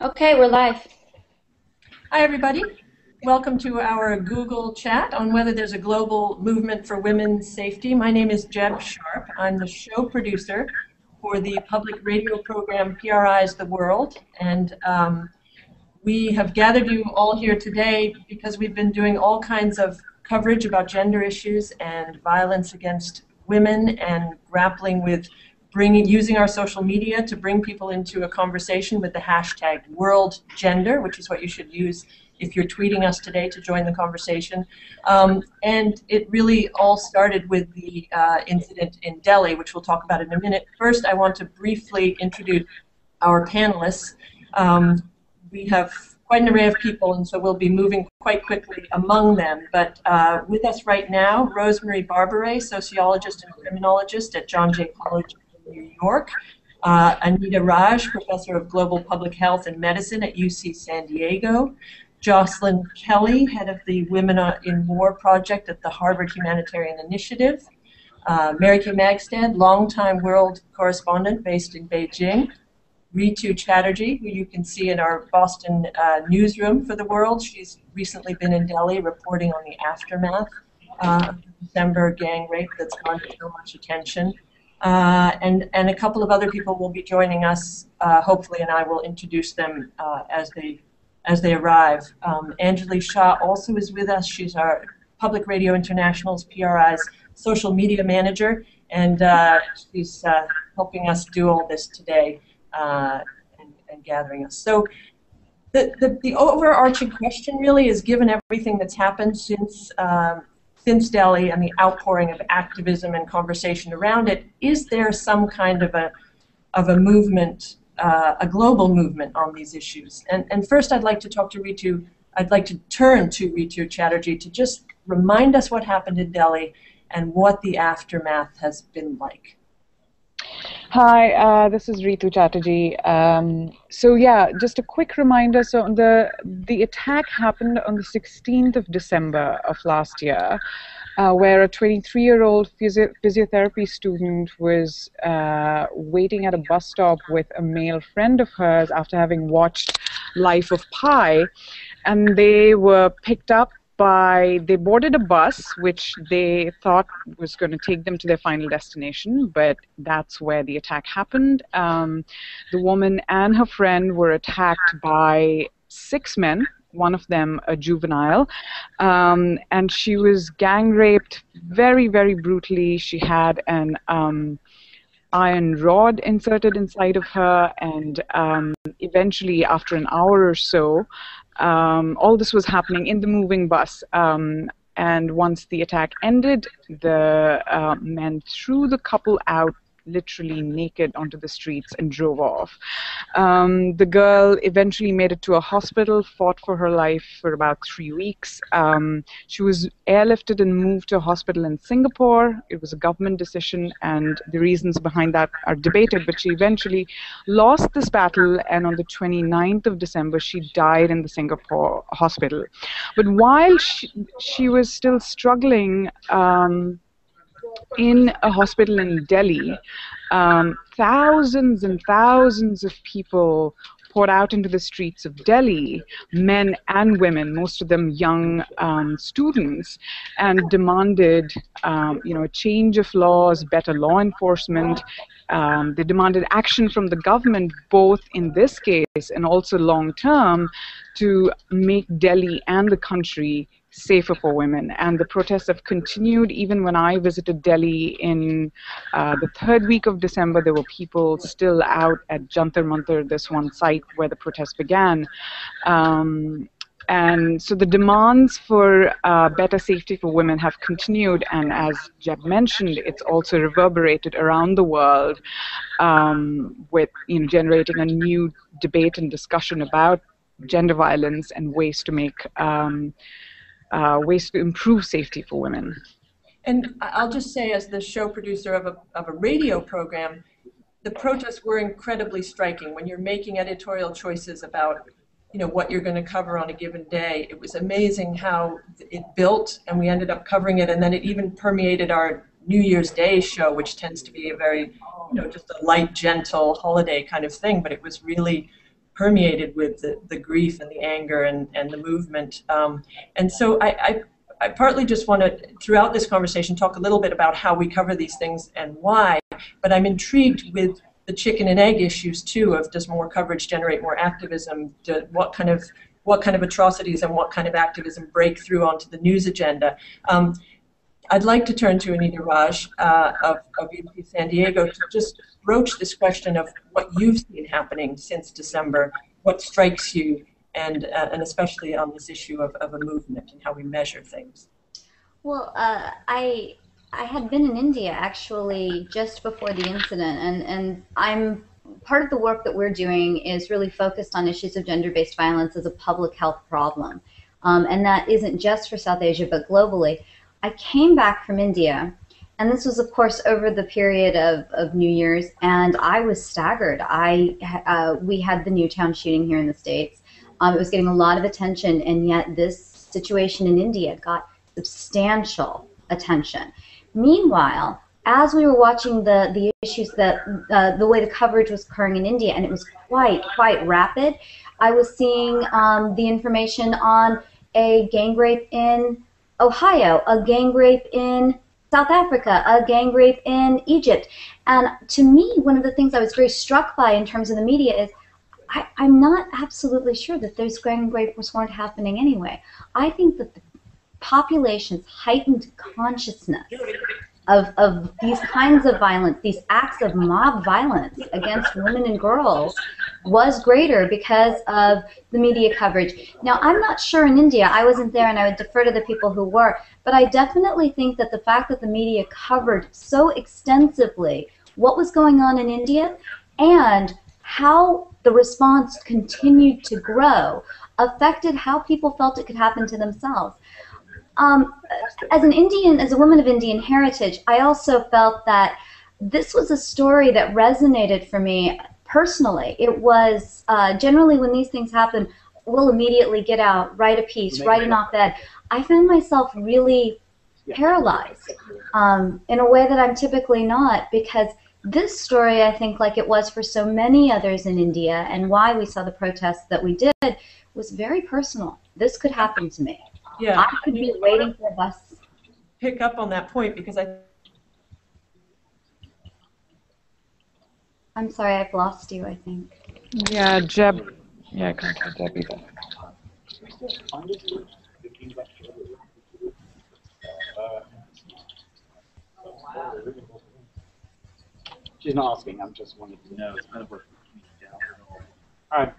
Okay, we're live. Hi, everybody. Welcome to our Google chat on whether there's a global movement for women's safety. My name is Jeb Sharp. I'm the show producer for the public radio program PRI's The World. And we have gathered you all here today because we've been doing all kinds of coverage about gender issues and violence against women and grappling with using our social media to bring people into a conversation with the hashtag worldgender, which is what you should use if you're tweeting us today to join the conversation. And it really all started with the incident in Delhi, which we'll talk about in a minute. First, I want to briefly introduce our panelists. We have quite an array of people, and so we'll be moving quite quickly among them. But with us right now, Rosemary Barberet, sociologist and criminologist at John Jay College in New York. Anita Raj, professor of global public health and medicine at UC San Diego. Jocelyn Kelly, head of the Women in War project at the Harvard Humanitarian Initiative. Mary Kay Magstad, longtime world correspondent based in Beijing. Ritu Chatterjee, who you can see in our Boston newsroom for The World. She's recently been in Delhi reporting on the aftermath of the December gang rape that's garnered so much attention. And a couple of other people will be joining us, hopefully, and I will introduce them as they arrive. Anjali Shah also is with us. She's our Public Radio International's PRI's social media manager, and she's helping us do all this today. And gathering us. So the overarching question really is, given everything that's happened since Delhi and the outpouring of activism and conversation around it, is there some kind of a movement, a global movement on these issues? And first I'd like to talk to Ritu. I'd like to turn to Ritu Chatterjee to just remind us what happened in Delhi and what the aftermath has been like. Hi, this is Ritu Chatterjee. So yeah, just a quick reminder. So the attack happened on the 16th of December of last year, where a 23-year-old physiotherapy student was waiting at a bus stop with a male friend of hers after having watched Life of Pi, and they were picked up they boarded a bus which they thought was going to take them to their final destination, but that's where the attack happened. The woman and her friend were attacked by 6 men, one of them a juvenile, and she was gang raped very, very brutally. She had an iron rod inserted inside of her, and eventually, after an hour or so, all this was happening in the moving bus, and once the attack ended, the men threw the couple out literally naked onto the streets and drove off. The girl eventually made it to a hospital, fought for her life for about 3 weeks. She was airlifted and moved to a hospital in Singapore. It was a government decision, and the reasons behind that are debated, but she eventually lost this battle, and on the 29th of December, she died in the Singapore hospital. But while she was still struggling in a hospital in Delhi, thousands and thousands of people poured out into the streets of Delhi, men and women, most of them young students, and demanded a change of laws, better law enforcement. They demanded action from the government, both in this case and also long-term, to make Delhi and the country safer for women. And the protests have continued. Even when I visited Delhi in the 3rd week of December, there were people still out at Jantar Mantar, this one site where the protests began. And so the demands for better safety for women have continued, and as Jeb mentioned, it's also reverberated around the world, with generating a new debate and discussion about gender violence and ways to make ways to improve safety for women. And I'll just say, as the show producer of a radio program, the protests were incredibly striking. When you're making editorial choices about what you're going to cover on a given day, it was amazing how it built, and we ended up covering it, and then it even permeated our New Year's Day show, which tends to be a very, just a light, gentle holiday kind of thing, but it was really permeated with the grief and the anger and the movement. And so I partly just want to, throughout this conversation, talk a little bit about how we cover these things and why, but I'm intrigued with the chicken and egg issues too, of does more coverage generate more activism? What kind of atrocities and what kind of activism break through onto the news agenda? I'd like to turn to Anita Raj of UC San Diego to just broach this question of what you've seen happening since December, what strikes you, and especially on this issue of a movement and how we measure things. Well, I had been in India actually just before the incident, and I'm part of the work that we're doing is really focused on issues of gender-based violence as a public health problem, and that isn't just for South Asia but globally. I came back from India, and this was, of course, over the period of New Year's, and I was staggered. We had the Newtown shooting here in the States. It was getting a lot of attention, and yet this situation in India got substantial attention. Meanwhile, as we were watching the issues that the way the coverage was occurring in India, and it was quite rapid, I was seeing the information on a gang rape in Ohio, a gang rape in South Africa, a gang rape in Egypt. And to me, one of the things I was very struck by in terms of the media is I'm not absolutely sure that those gang rapes weren't happening anyway. I think that the population's heightened consciousness of these kinds of violence, these acts of mob violence against women and girls was greater because of the media coverage. Now, I'm not sure in India, I wasn't there and I would defer to the people who were, but I definitely think that the fact that the media covered so extensively what was going on in India and how the response continued to grow affected how people felt it could happen to themselves. As a woman of Indian heritage, I also felt that this was a story that resonated for me personally. It was generally when these things happen, we'll immediately get out, write a piece, write an op-ed. I found myself really paralyzed in a way that I'm typically not, because this story, I think, like it was for so many others in India, and why we saw the protests that we did, was very personal. This could happen to me. Yeah, I could be waiting for a bus. Pick up on that point, because I'm sorry, I've lost you, I think. Yeah, Jeb. Yeah, I can't hear Jeb either. She's not asking, I'm just wanting to know. It's kind of working. Alright.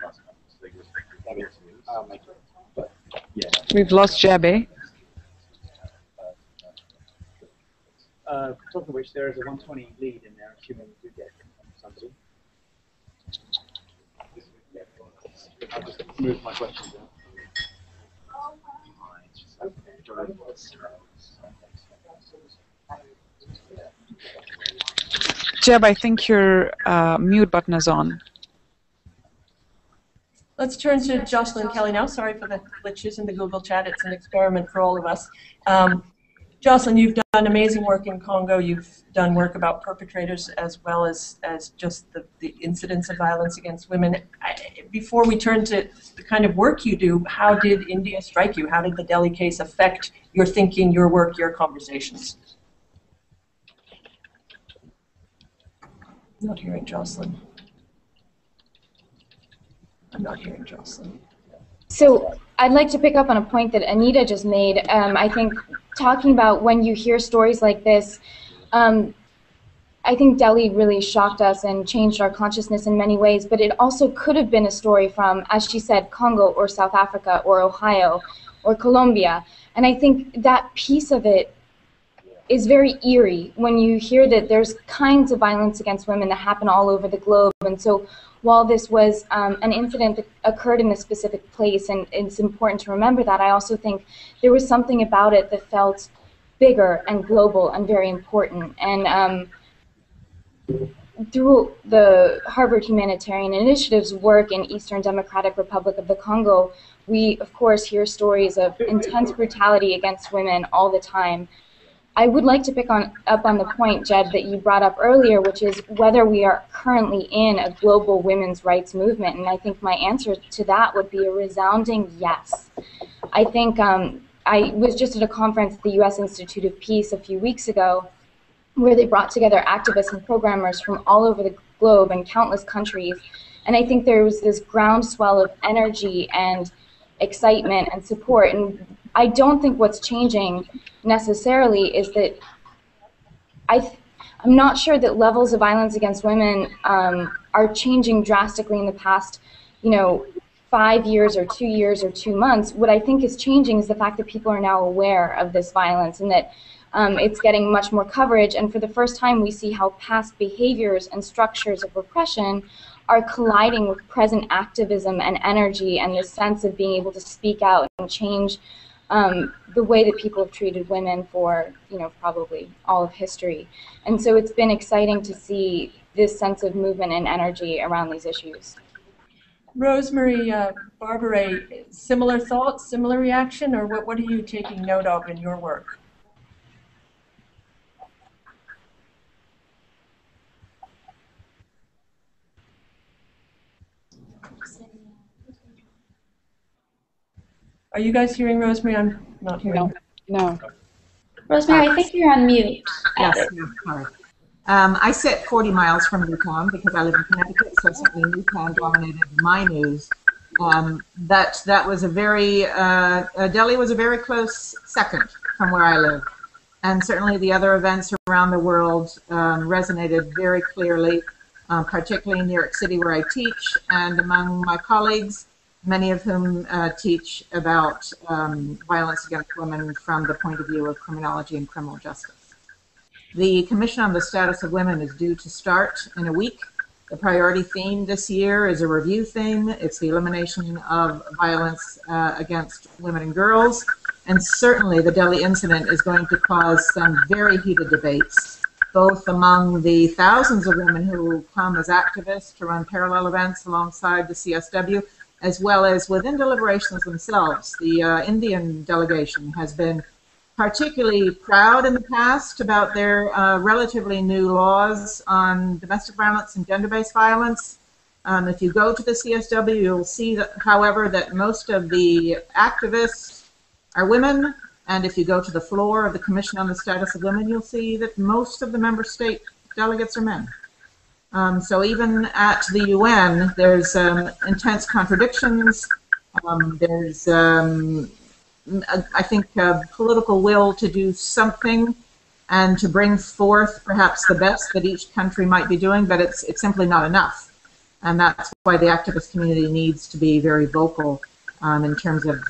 I'll make it. But, yeah. We've lost Jeb, eh? Talking of which, there is a 120 lead in there, assuming we do get somebody. I'll just move my questions out. Jeb, I think your mute button is on. let's turn to Jocelyn Kelly now. Sorry for the glitches in the Google chat. It's an experiment for all of us. Jocelyn, you've done amazing work in Congo. You've done work about perpetrators as well as just the incidents of violence against women. Before we turn to the kind of work you do, how did India strike you? How did the Delhi case affect your thinking, your work, your conversations? I'm not hearing Jocelyn. I'm not hearing Jocelyn. So I'd like to pick up on a point that Anita just made. I think talking about when you hear stories like this, I think Delhi really shocked us and changed our consciousness in many ways, but it also could have been a story from, as she said, Congo or South Africa or Ohio or Colombia. And I think that piece of it is very eerie when you hear that there's kinds of violence against women that happen all over the globe. And so while this was an incident that occurred in a specific place, and it's important to remember that, I also think there was something about it that felt bigger and global and very important. And through the Harvard Humanitarian Initiative's work in Eastern Democratic Republic of the Congo, we, of course, hear stories of intense brutality against women all the time. I would like to pick up on the point, Jeb, that you brought up earlier, which is whether we are currently in a global women's rights movement. And I think my answer to that would be a resounding yes. I think I was just at a conference at the U.S. Institute of Peace a few weeks ago, where they brought together activists and programmers from all over the globe and countless countries. And I think there was this groundswell of energy and excitement and support. And I don't think what's changing necessarily is that I'm not sure that levels of violence against women are changing drastically in the past, 5 years or 2 years or 2 months. What I think is changing is the fact that people are now aware of this violence and that it's getting much more coverage. And for the first time, we see how past behaviors and structures of repression are colliding with present activism and energy and this sense of being able to speak out and change the way that people have treated women for, probably all of history. And so it's been exciting to see this sense of movement and energy around these issues. Rosemary Barberet, similar thoughts, similar reaction, or what are you taking note of in your work? Are you guys hearing Rosemary? I'm not hearing. No. Rosemary, I think you're on mute. Yes, sorry. I sit 40 miles from Newtown because I live in Connecticut, so certainly Newtown dominated my news. That was a very, Delhi was a very close second from where I live. And certainly the other events around the world resonated very clearly, particularly in New York City where I teach, and among my colleagues, many of whom teach about violence against women from the point of view of criminology and criminal justice. The Commission on the Status of Women is due to start in a week. The priority theme this year is a review theme. It's the elimination of violence against women and girls. And certainly the Delhi incident is going to cause some very heated debates, both among the thousands of women who come as activists to run parallel events alongside the CSW, as well as within deliberations themselves. The Indian delegation has been particularly proud in the past about their relatively new laws on domestic violence and gender-based violence. If you go to the CSW, you'll see that, however, that most of the activists are women, and if you go to the floor of the Commission on the Status of Women, you'll see that most of the member state delegates are men. So even at the UN, there's intense contradictions. There's, I think, a political will to do something and to bring forth perhaps the best that each country might be doing, but it's simply not enough. And that's why the activist community needs to be very vocal in terms of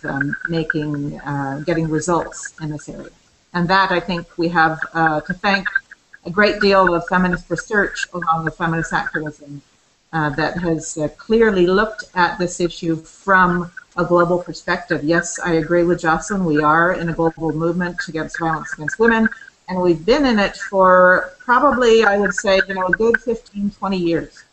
getting results in this area. And that, I think, we have to thank a great deal of feminist research along with feminist activism that has clearly looked at this issue from a global perspective. Yes, I agree with Jocelyn. We are in a global movement against violence against women, and we've been in it for probably, I would say, a good 15, 20 years.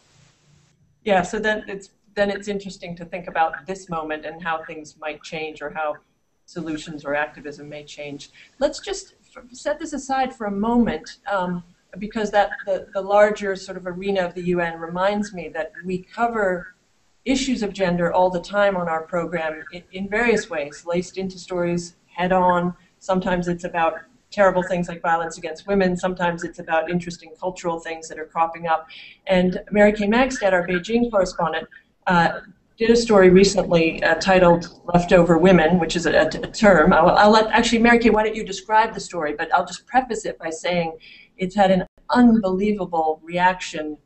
Yeah, so then it's interesting to think about this moment and how things might change or how solutions or activism may change. Let's just set this aside for a moment because the larger sort of arena of the UN reminds me that we cover issues of gender all the time on our program in various ways, laced into stories head on. Sometimes it's about terrible things like violence against women. Sometimes it's about interesting cultural things that are cropping up. And Mary Kay Magstad, our Beijing correspondent, did a story recently titled Leftover Women, which is a term. Actually, Mary Kay, why don't you describe the story? But I'll just preface it by saying it's had an unbelievable reaction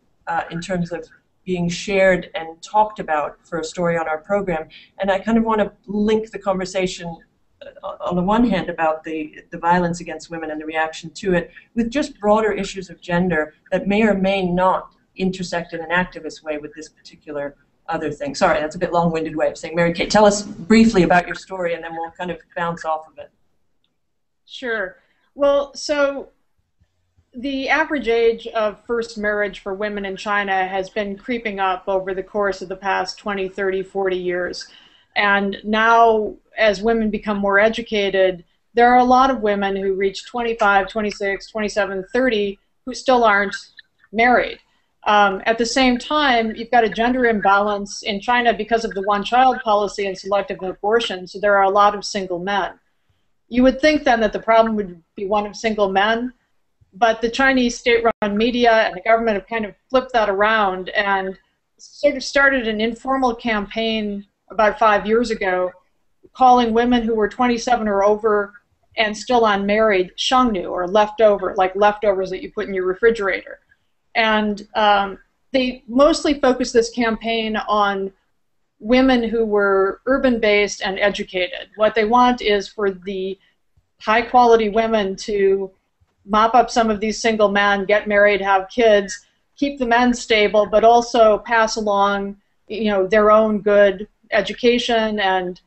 in terms of being shared and talked about for a story on our program. And I kind of want to link the conversation on the one hand about the violence against women and the reaction to it with just broader issues of gender that may or may not intersect in an activist way with this particular other thing. Sorry, that's a bit long-winded way of saying. Mary Kay, tell us briefly about your story and then we'll kind of bounce off of it. Sure. Well, so the average age of first marriage for women in China has been creeping up over the course of the past 20, 30, 40 years. And now, as women become more educated, there are a lot of women who reach 25, 26, 27, 30 who still aren't married. At the same time, you've got a gender imbalance in China because of the one-child policy and selective abortion, so there are a lot of single men. You would think then that the problem would be one of single men, but the Chinese state-run media and the government have kind of flipped that around and sort of started an informal campaign about 5 years ago calling women who were 27 or over and still unmarried shangnu, or leftover, like leftovers that you put in your refrigerator. And they mostly focused this campaign on women who were urban-based and educated. What they want is for the high-quality women to mop up some of these single men, get married, have kids, keep the men stable, but also pass along, you know, their own good education and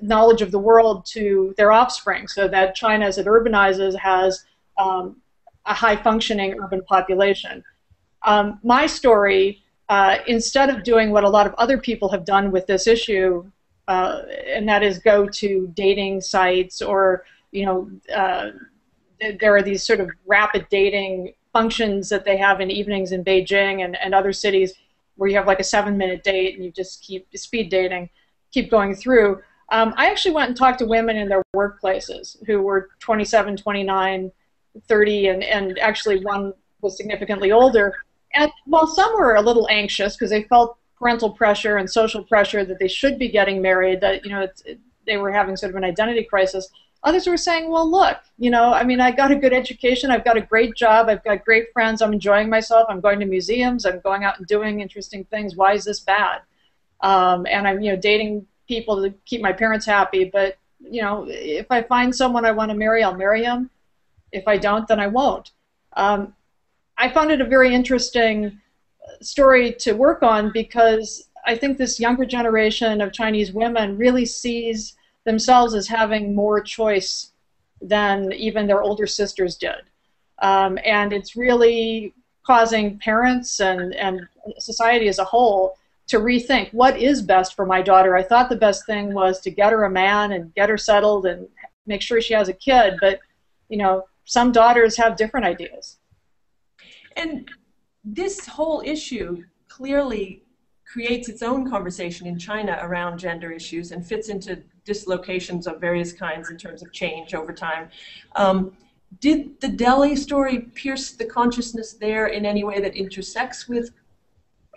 knowledge of the world to their offspring, so that China, as it urbanizes, has a high-functioning urban population. My story, instead of doing what a lot of other people have done with this issue, and that is go to dating sites, or, you know, there are these sort of rapid dating functions that they have in evenings in Beijing and other cities where you have like a 7-minute date and you just keep speed dating, keep going through. I actually went and talked to women in their workplaces who were 27, 29, 30, and actually one was significantly older. And while some were a little anxious because they felt parental pressure and social pressure that they should be getting married, that, you know, they were having sort of an identity crisis, others were saying, well, look, you know, I mean, I got a good education, I've got a great job, I've got great friends, I'm enjoying myself, I'm going to museums, I'm going out and doing interesting things, why is this bad? And I'm, you know, dating people to keep my parents happy, but, you know, if I find someone I want to marry, I'll marry him. If I don't, then I won't. I found it a very interesting story to work on because I think this younger generation of Chinese women really sees themselves as having more choice than even their older sisters did. And it's really causing parents and society as a whole to rethink what is best for my daughter. I thought the best thing was to get her a man and get her settled and make sure she has a kid, but, you know, some daughters have different ideas. And this whole issue clearly creates its own conversation in China around gender issues and fits into dislocations of various kinds in terms of change over time. Did the Delhi story pierce the consciousness there in any way that intersects with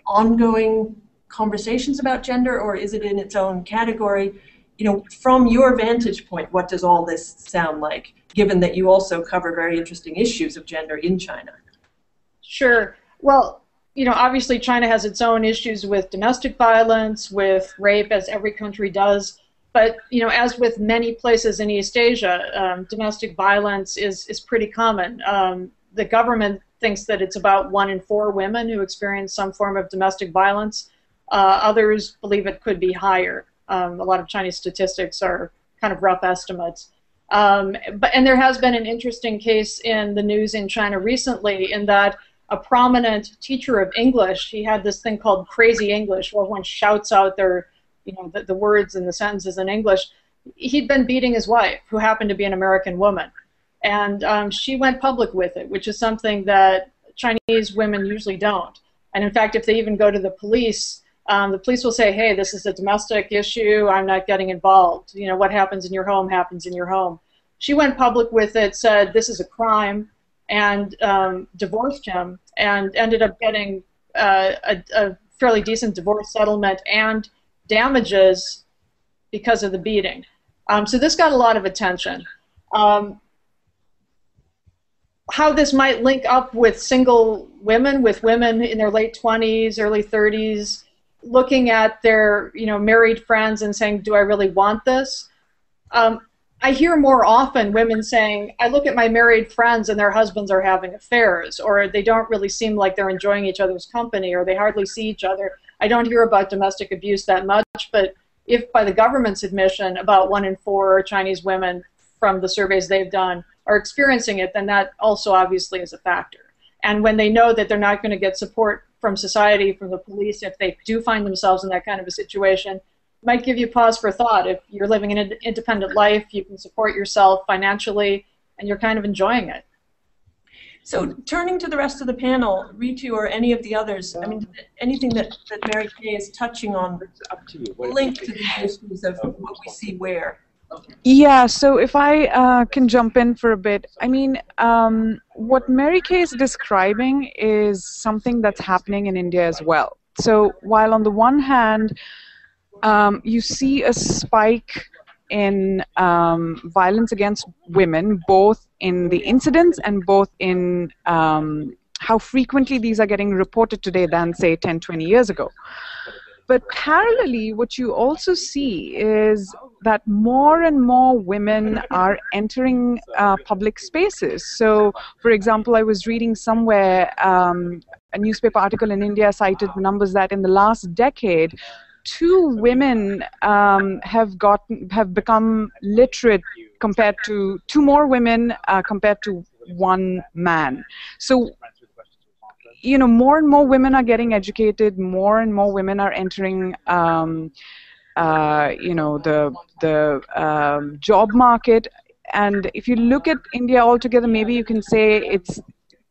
ongoing conversations about gender, or is it in its own category? You know, from your vantage point, what does all this sound like, given that you also cover very interesting issues of gender in China? Sure. Well, you know, obviously China has its own issues with domestic violence, with rape, as every country does. But, you know, as with many places in East Asia, domestic violence is pretty common. The government thinks that it's about 1 in 4 women who experience some form of domestic violence. Others believe it could be higher. A lot of Chinese statistics are kind of rough estimates. And there has been an interesting case in the news in China recently in that a prominent teacher of English, he had this thing called crazy English, where one shouts out their, you know, the words and the sentences in English. He'd been beating his wife, who happened to be an American woman. And she went public with it, which is something that Chinese women usually don't. And in fact, if they even go to the police will say, hey, this is a domestic issue, I'm not getting involved. You know, what happens in your home happens in your home. She went public with it, said this is a crime, and divorced him, and ended up getting a fairly decent divorce settlement and damages because of the beating. So this got a lot of attention. How this might link up with single women, with women in their late 20s, early 30s, looking at their, you know, married friends and saying, do I really want this? I hear more often women saying, I look at my married friends and their husbands are having affairs, or they don't really seem like they're enjoying each other's company, or they hardly see each other. I don't hear about domestic abuse that much, but if by the government's admission about 1 in 4 Chinese women from the surveys they've done are experiencing it, then that also obviously is a factor. And when they know that they're not going to get support from society, from the police, if they do find themselves in that kind of a situation, might give you pause for thought. If you're living an independent life, you can support yourself financially, and you're kind of enjoying it. So turning to the rest of the panel, Ritu or any of the others, I mean, anything that Mary Kay is touching on linked to these issues of what we see where? Yeah, so if I can jump in for a bit, I mean, what Mary Kay is describing is something that's happening in India as well. So while on the one hand, you see a spike in violence against women, both in the incidents and both in how frequently these are getting reported today than, say, 10, 20 years ago. But parallelly, what you also see is that more and more women are entering public spaces. So, for example, I was reading somewhere a newspaper article in India cited the numbers that in the last decade, 2 women have become literate compared to 2 more women compared to 1 man. So, you know, more and more women are getting educated, more and more women are entering, you know, the job market. And if you look at India altogether, maybe you can say it's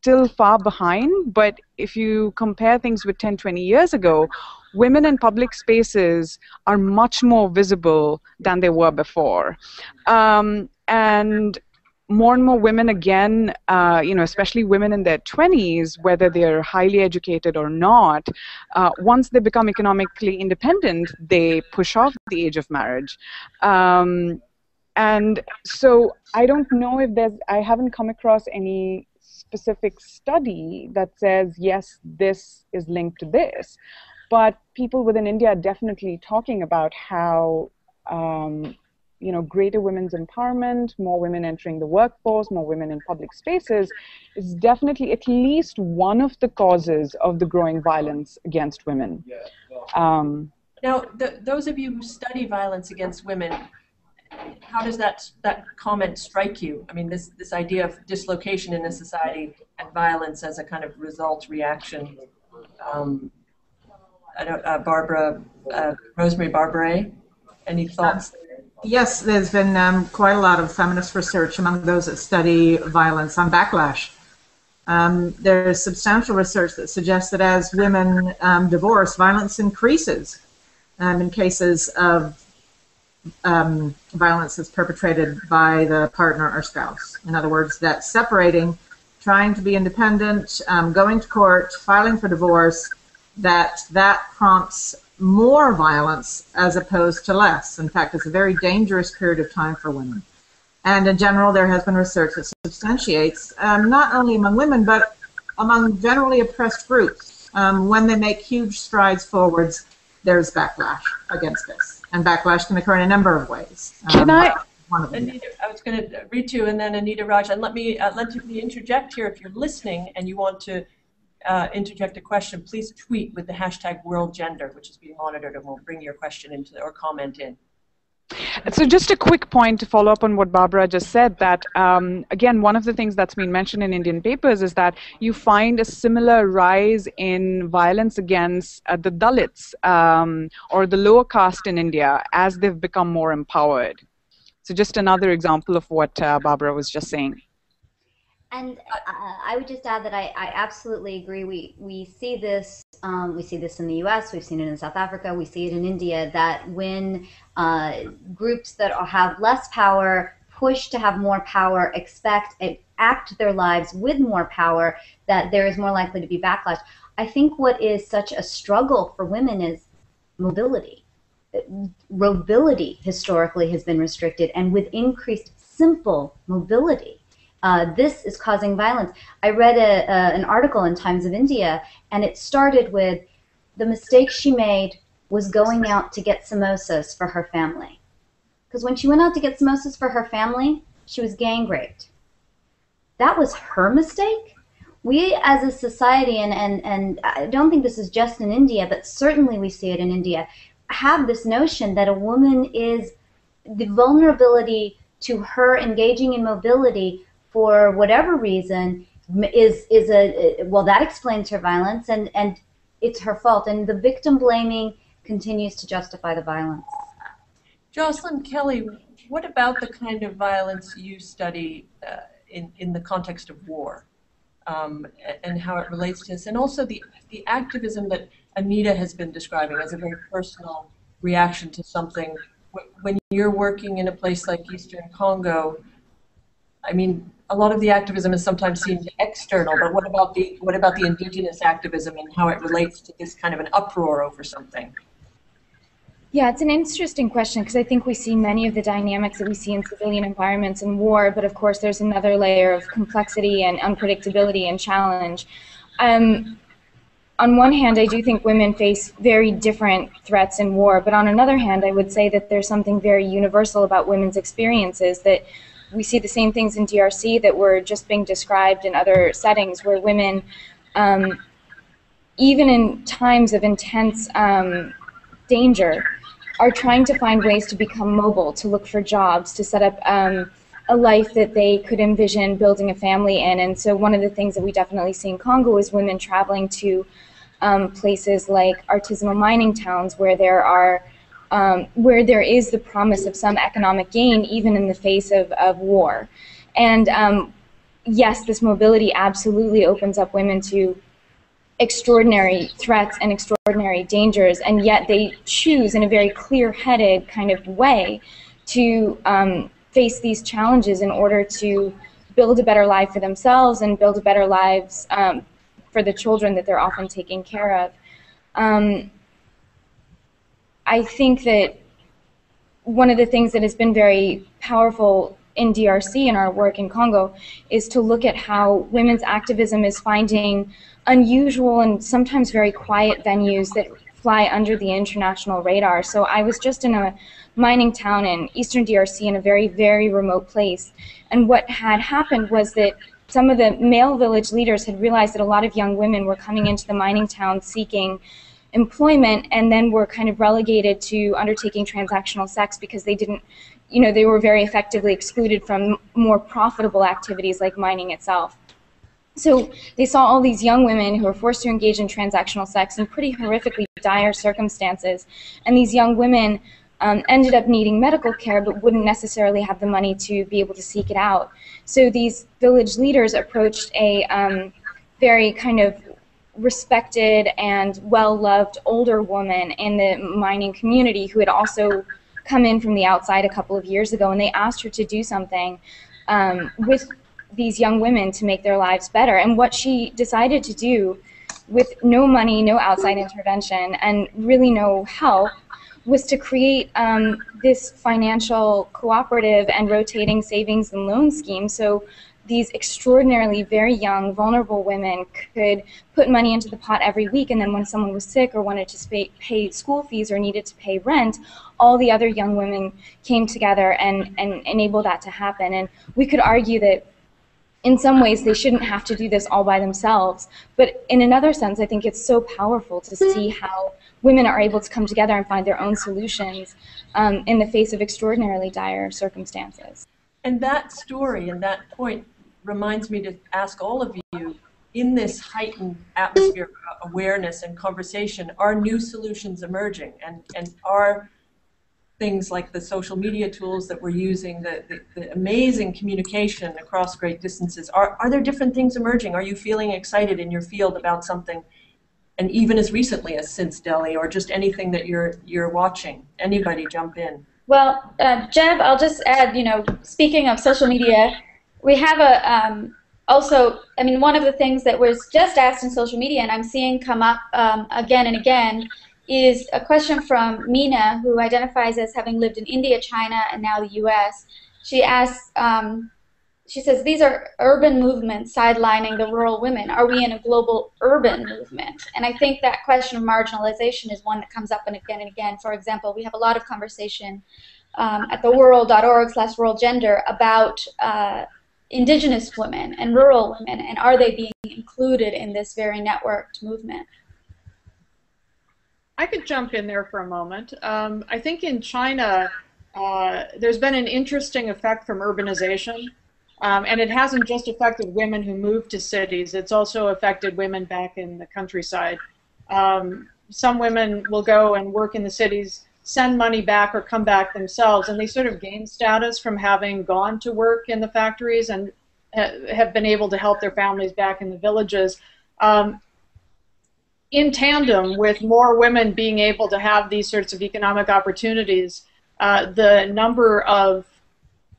still far behind, but if you compare things with 10, 20 years ago, women in public spaces are much more visible than they were before. And more women again, you know, especially women in their 20s, whether they're highly educated or not, once they become economically independent, they push off the age of marriage. And so I don't know if I haven't come across any specific study that says, yes, this is linked to this. But people within India are definitely talking about how, you know, greater women's empowerment, more women entering the workforce, more women in public spaces is definitely at least one of the causes of the growing violence against women. Now, those of you who study violence against women, how does that comment strike you? I mean, this idea of dislocation in a society and violence as a kind of result reaction. I don't, Barbara, Rosemary Barberet, any thoughts? Yes, there's been quite a lot of feminist research among those that study violence on backlash. There's substantial research that suggests that as women divorce, violence increases in cases of violence that's perpetrated by the partner or spouse. In other words, that separating, trying to be independent, going to court, filing for divorce, that prompts more violence as opposed to less. In fact, it's a very dangerous period of time for women. And in general, there has been research that substantiates, not only among women, but among generally oppressed groups. When they make huge strides forwards, there's backlash against this. And backlash can occur in a number of ways. Can I? Anita, I was going to read to you, and then Anita Raj, and let me interject here. If you're listening and you want to interject a question, please tweet with the hashtag worldgender, which is being monitored, and we'll bring your question into or comment in. So just a quick point to follow up on what Barbara just said, that again, one of the things that's been mentioned in Indian papers is that you find a similar rise in violence against the Dalits or the lower caste in India as they've become more empowered. So just another example of what Barbara was just saying. And I would just add that I absolutely agree. We see this in the U.S. We've seen it in South Africa. We see it in India, that when groups that have less power push to have more power, act their lives with more power, that there is more likely to be backlash. I think what is such a struggle for women is mobility. Mobility historically has been restricted, and with increased simple mobility, this is causing violence. I read an article in Times of India, and it started with the mistake she made was going out to get samosas for her family. Because when she went out to get samosas for her family, she was gang raped. That was her mistake. We as a society, and I don't think this is just in India, but certainly we see it in India, have this notion that a woman is the vulnerability to her engaging in mobility for whatever reason well, that explains her violence, and it's her fault. And the victim blaming continues to justify the violence. Jocelyn Kelly, what about the kind of violence you study in the context of war, and how it relates to this, and also the activism that Anita has been describing as a very personal reaction to something. When you're working in a place like Eastern Congo, I mean, a lot of the activism is sometimes seen external, but what about the indigenous activism and how it relates to this kind of an uproar over something? Yeah, it's an interesting question because I think we see many of the dynamics that we see in civilian environments in war, but of course there's another layer of complexity and unpredictability and challenge. On one hand, I do think women face very different threats in war, but on another hand, I would say that there's something very universal about women's experiences, that we see the same things in DRC that were just being described in other settings where women, even in times of intense danger, are trying to find ways to become mobile, to look for jobs, to set up a life that they could envision building a family in. And so one of the things that we definitely see in Congo is women traveling to places like artisanal mining towns where there are where there is the promise of some economic gain even in the face of war. And yes, this mobility absolutely opens up women to extraordinary threats and extraordinary dangers, and yet they choose in a very clear-headed kind of way to face these challenges in order to build a better life for themselves and build a better lives for the children that they're often taking care of. I think that one of the things that has been very powerful in DRC in our work in Congo is to look at how women's activism is finding unusual and sometimes very quiet venues that fly under the international radar. So I was just in a mining town in eastern DRC in a very, very remote place. And what had happened was that some of the male village leaders had realized that a lot of young women were coming into the mining town seeking employment and then were kind of relegated to undertaking transactional sex because they didn't, you know, they were very effectively excluded from more profitable activities like mining itself. So they saw all these young women who were forced to engage in transactional sex in pretty horrifically dire circumstances, and these young women ended up needing medical care but wouldn't necessarily have the money to be able to seek it out. So these village leaders approached a very kind of respected and well-loved older woman in the mining community who had also come in from the outside a couple of years ago, and they asked her to do something with these young women to make their lives better. And what she decided to do, with no money, no outside intervention, and really no help, was to create this financial cooperative and rotating savings and loan scheme. So these extraordinarily very young, vulnerable women could put money into the pot every week, and then when someone was sick or wanted to pay school fees or needed to pay rent, all the other young women came together and enabled that to happen. And we could argue that in some ways they shouldn't have to do this all by themselves, but in another sense I think it's so powerful to see how women are able to come together and find their own solutions in the face of extraordinarily dire circumstances. And that story and that point reminds me to ask all of you, in this heightened atmosphere of awareness and conversation, are new solutions emerging? And are things like the social media tools that we're using, the amazing communication across great distances, are there different things emerging? Are you feeling excited in your field about something, and even as recently as since Delhi, or just anything that you're watching? Anybody jump in? Well, Jeb, I'll just add, you know, speaking of social media, we have a, also, I mean, one of the things that was just asked in social media, and I'm seeing come up again and again, is a question from Meena, who identifies as having lived in India, China, and now the US. She asks, she says, these are urban movements sidelining the rural women. Are we in a global urban movement? And I think that question of marginalization is one that comes up and again. For example, we have a lot of conversation at the world.org/worldgender about indigenous women and rural women, and are they being included in this very networked movement? I could jump in there for a moment. I think in China, there's been an interesting effect from urbanization. And it hasn't just affected women who moved to cities, it's also affected women back in the countryside. Some women will go and work in the cities, send money back or come back themselves, and they sort of gain status from having gone to work in the factories and have been able to help their families back in the villages. In tandem with more women being able to have these sorts of economic opportunities, the number of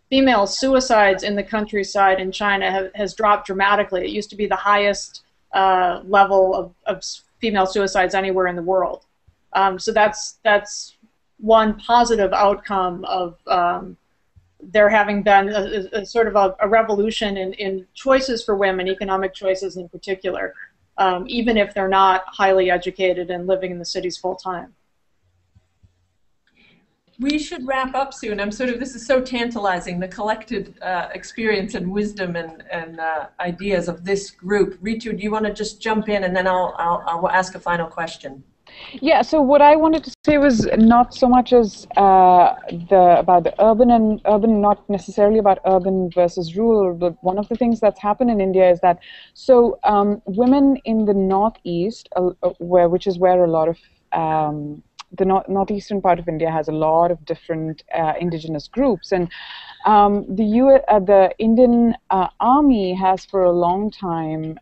female suicides in the countryside in China has dropped dramatically. It used to be the highest level of female suicides anywhere in the world. So that's one positive outcome of there having been a sort of a revolution in choices for women, economic choices in particular, even if they're not highly educated and living in the cities full time. We should wrap up soon. This is so tantalizing, the collected experience and wisdom and ideas of this group. Ritu, do you want to just jump in, and then I'll ask a final question? Yeah, so what I wanted to say was not so much as about the urban, not necessarily about urban versus rural, but one of the things that's happened in India is that, women in the northeast, which is where a lot of the northeastern part of India has a lot of different indigenous groups, and the Indian Army has for a long time,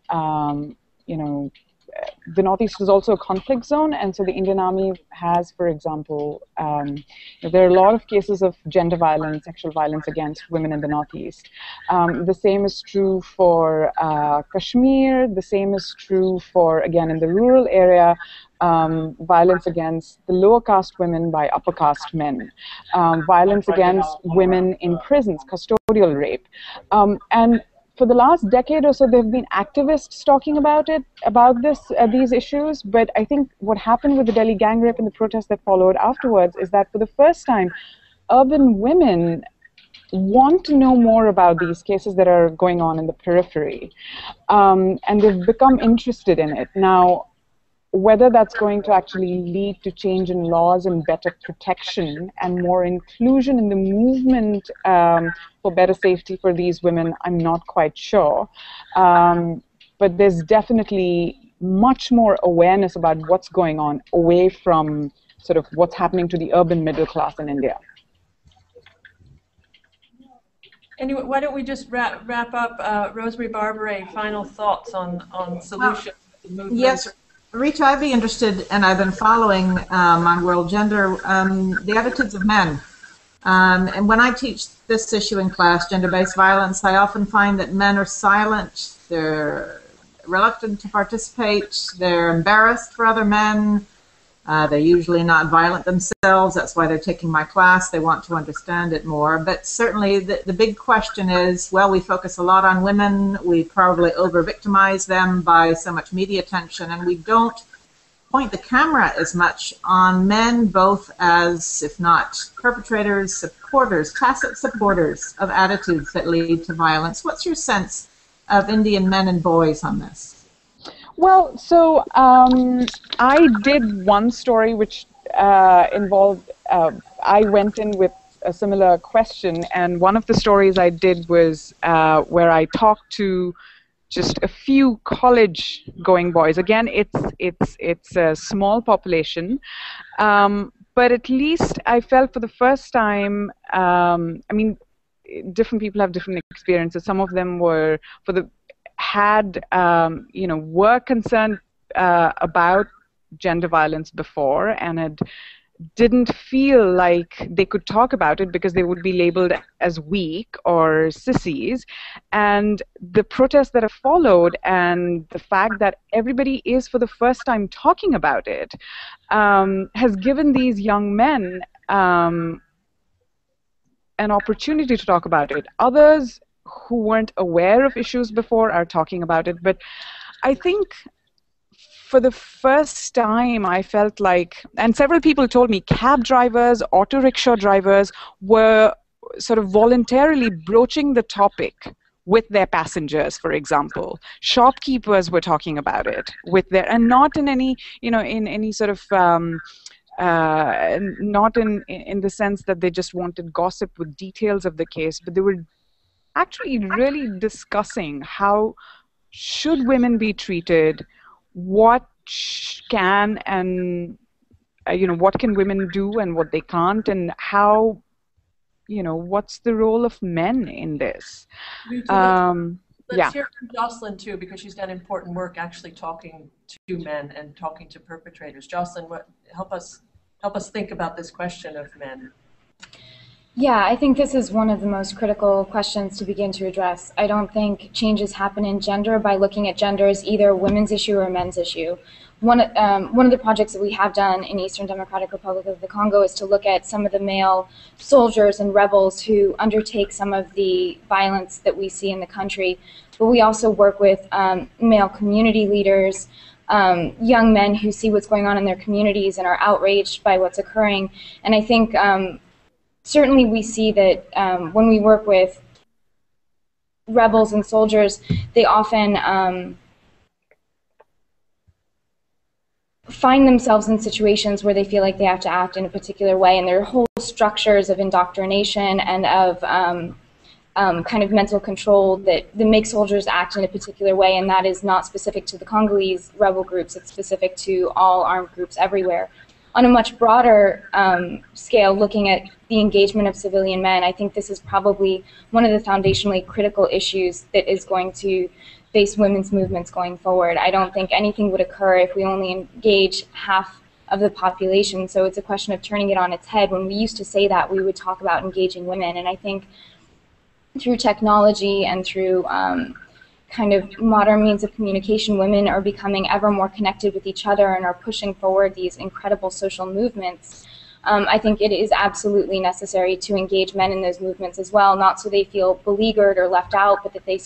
the Northeast is also a conflict zone, and so the Indian Army has, for example, there are a lot of cases of gender violence, sexual violence against women in the Northeast. The same is true for Kashmir. The same is true for, again, in the rural area, violence against the lower caste women by upper caste men, violence against women in prisons, custodial rape, and for the last decade or so, there have been activists talking about these issues, but I think what happened with the Delhi gang rape and the protests that followed afterwards is that for the first time, urban women want to know more about these cases that are going on in the periphery, and they've become interested in it. Now, whether that's going to actually lead to change in laws and better protection and more inclusion in the movement for better safety for these women, I'm not quite sure. But there's definitely much more awareness about what's going on away from sort of what's happening to the urban middle class in India. Anyway, why don't we just wrap up? Rosemary Barberet, final thoughts on solutions to the movement? Yes. Rita, I'd be interested, and I've been following on World Gender, the attitudes of men. And when I teach this issue in class, gender-based violence, I often find that men are silent, they're reluctant to participate, they're embarrassed for other men, they're usually not violent themselves, that's why they're taking my class, they want to understand it more. But certainly the big question is, well, we focus a lot on women, we probably over-victimize them by so much media attention, and we don't point the camera as much on men, both as, if not perpetrators, supporters, tacit supporters of attitudes that lead to violence. What's your sense of Indian men and boys on this? Well, so I did one story which involved, I went in with a similar question, and one of the stories I did was where I talked to just a few college-going boys. Again, it's a small population, but at least I felt for the first time, I mean, different people have different experiences. Some of them were were concerned about gender violence before and didn't feel like they could talk about it because they would be labeled as weak or sissies. And the protests that have followed and the fact that everybody is for the first time talking about it has given these young men an opportunity to talk about it. Others who weren't aware of issues before are talking about it. But I think for the first time I felt like, and several people told me, cab drivers, auto rickshaw drivers were sort of voluntarily broaching the topic with their passengers, for example. Shopkeepers were talking about it with their, and not in any, in any sort of, not in the sense that they just wanted gossip with details of the case, but they were actually really discussing how should women be treated, what can and what can women do and what they can't, and how, what's the role of men in this? Let's hear from Jocelyn too, because she's done important work actually talking to men and talking to perpetrators. Jocelyn, help us think about this question of men. Yeah, I think this is one of the most critical questions to begin to address. I don't think changes happen in gender by looking at gender as either a women's issue or a men's issue. One of the projects that we have done in Eastern Democratic Republic of the Congo is to look at some of the male soldiers and rebels who undertake some of the violence that we see in the country. But we also work with male community leaders, young men who see what's going on in their communities and are outraged by what's occurring. And I think certainly we see that when we work with rebels and soldiers, they often find themselves in situations where they feel like they have to act in a particular way, and there are whole structures of indoctrination and of kind of mental control that make soldiers act in a particular way, and that is not specific to the Congolese rebel groups, it's specific to all armed groups everywhere. On a much broader scale, looking at the engagement of civilian men, I think this is probably one of the foundationally critical issues that is going to face women's movements going forward. I don't think anything would occur if we only engage half of the population, so it's a question of turning it on its head. When we used to say that, we would talk about engaging women, and I think through technology and through kind of modern means of communication, women are becoming ever more connected with each other and are pushing forward these incredible social movements. I think it is absolutely necessary to engage men in those movements as well, not so they feel beleaguered or left out, but that they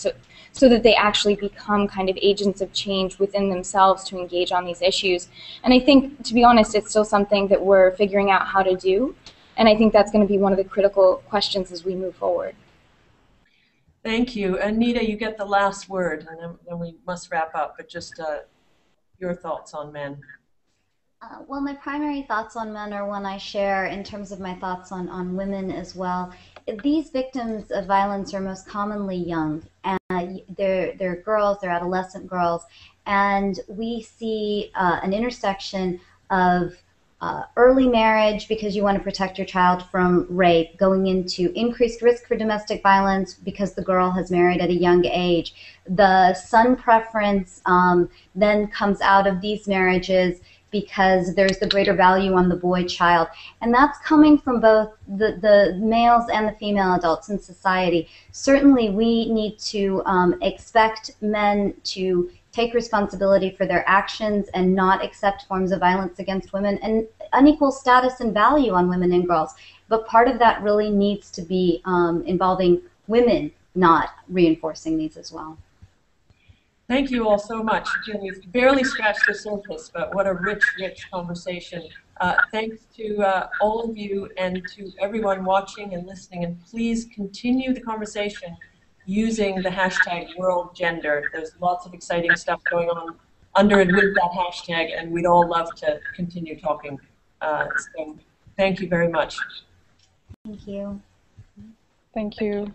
so that they actually become kind of agents of change within themselves to engage on these issues. And I think, to be honest, it's still something that we're figuring out how to do, and I think that's going to be one of the critical questions as we move forward. Thank you. Anita, you get the last word, and then we must wrap up, but just your thoughts on men. Well, my primary thoughts on men are one I share in terms of my thoughts on women as well. These victims of violence are most commonly young, and they're girls, they're adolescent girls, and we see an intersection of early marriage because you want to protect your child from rape, going into increased risk for domestic violence because the girl has married at a young age. The son preference then comes out of these marriages because there's the greater value on the boy child. And that's coming from both the males and the female adults in society. Certainly we need to expect men to take responsibility for their actions and not accept forms of violence against women, and unequal status and value on women and girls. But part of that really needs to be involving women, not reinforcing these as well. Thank you all so much. Again, we've barely scratched the surface, but what a rich, rich conversation. Thanks to all of you and to everyone watching and listening, and please continue the conversation using the hashtag worldgender. There's lots of exciting stuff going on under and with that hashtag, and we'd all love to continue talking. So thank you very much. Thank you. Thank you.